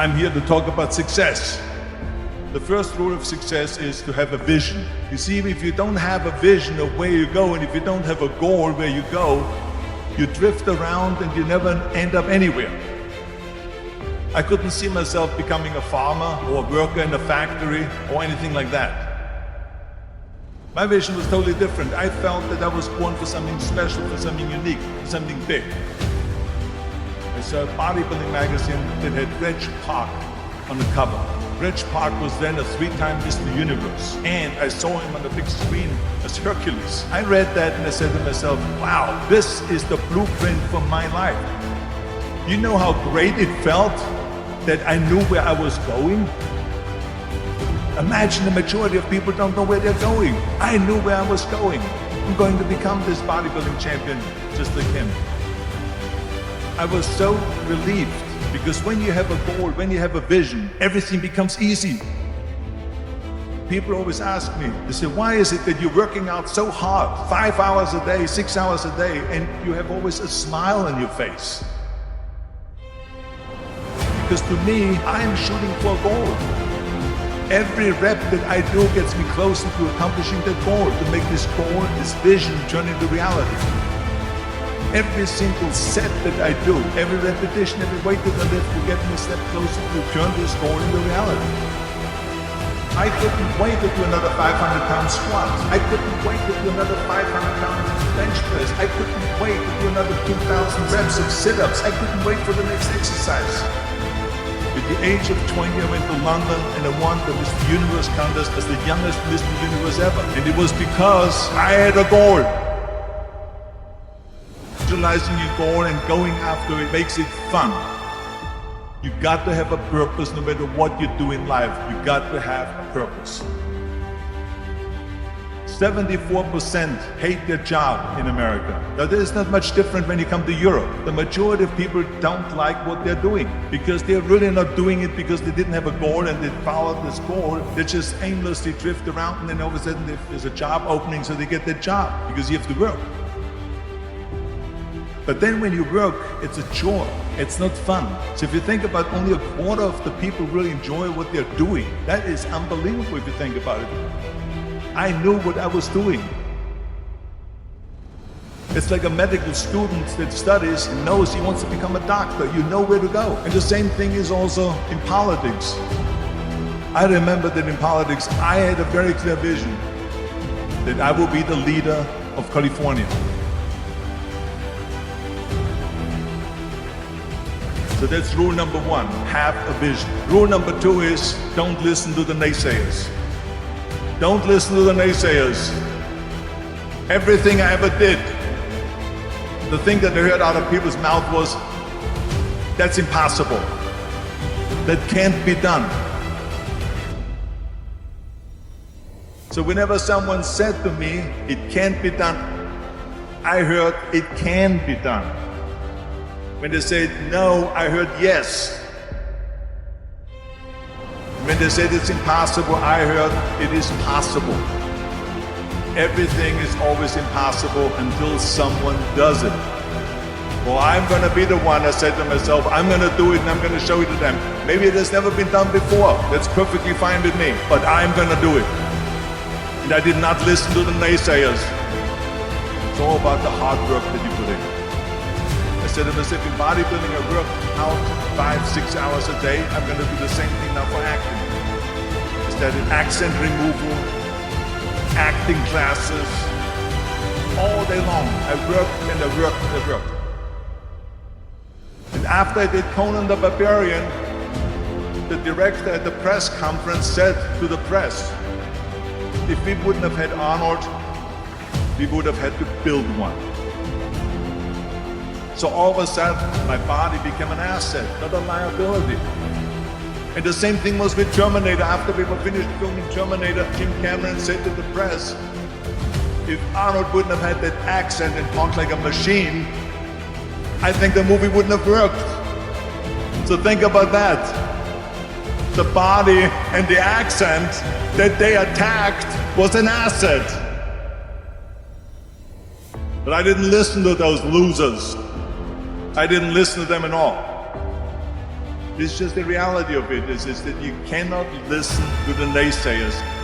I'm here to talk about success. The first rule of success is to have a vision. You see, if you don't have a vision of where you go, and if you don't have a goal where you go, you drift around and you never end up anywhere. I couldn't see myself becoming a farmer or a worker in a factory or anything like that. My vision was totally different. I felt that I was born for something special, for something unique, for something big. I saw a bodybuilding magazine that had Reg Park on the cover. Reg Park was then a 3-time Mr. Universe, and I saw him on the big screen as Hercules. I read that and I said to myself, wow, this is the blueprint for my life. You know how great it felt that I knew where I was going? Imagine the majority of people don't know where they're going. I knew where I was going. I'm going to become this bodybuilding champion just like him. I was so relieved because when you have a goal, when you have a vision, everything becomes easy. People always ask me, they say, why is it that you're working out so hard, 5 hours a day, 6 hours a day, and you have always a smile on your face? Because to me, I'm shooting for a goal. Every rep that I do gets me closer to accomplishing that goal, to make this goal, this vision turn into reality. Every single set that I do, every repetition, every weight that I lift will get me a step closer to turn this goal into reality. I couldn't wait to do another 500-pound squat. I couldn't wait to do another 500-pound bench press. I couldn't wait to do another 2,000 reps of sit-ups. I couldn't wait for the next exercise. At the age of 20, I went to London and I won the Mr. Universe contest as the youngest Mr. Universe ever. And it was because I had a goal. Visualizing your goal and going after it makes it fun. You got to have a purpose no matter what you do in life. You got to have a purpose. 74% hate their job in America. Now, there's not much different when you come to Europe. The majority of people don't like what they're doing because they're really not doing it because they didn't have a goal and they followed this goal. They just aimlessly drift around and then all of a sudden there's a job opening, so they get that job because you have to work. But then when you work, it's a chore. It's not fun. So if you think about only a quarter of the people really enjoy what they're doing, that is unbelievable if you think about it. I knew what I was doing. It's like a medical student that studies and knows he wants to become a doctor. You know where to go. And the same thing is also in politics. I remember that in politics, I had a very clear vision that I will be the leader of California. So that's rule number 1, have a vision. Rule number 2 is don't listen to the naysayers. Don't listen to the naysayers. Everything I ever did, the thing that I heard out of people's mouth was, that's impossible. That can't be done. So whenever someone said to me, it can't be done, I heard, it can be done. When they said no, I heard yes. When they said it's impossible, I heard it is possible. Everything is always impossible until someone does it. Well, I'm going to be the one, I said to myself, I'm going to do it and I'm going to show it to them. Maybe it has never been done before. That's perfectly fine with me, but I'm going to do it. And I did not listen to the naysayers. It's all about the hard work that you put in. I said to myself, in bodybuilding, I work out 5-6 hours a day. I'm going to do the same thing now for acting. I studied accent removal, acting classes, all day long. I worked and I worked and I worked. And after I did Conan the Barbarian, the director at the press conference said to the press, if we wouldn't have had Arnold, we would have had to build one. So all of a sudden, my body became an asset, not a liability. And the same thing was with Terminator. After we were finished filming Terminator, Jim Cameron said to the press, if Arnold wouldn't have had that accent and talked like a machine, I think the movie wouldn't have worked. So think about that. The body and the accent that they attacked was an asset. But I didn't listen to those losers. I didn't listen to them at all. This is just the reality of it, is that you cannot listen to the naysayers.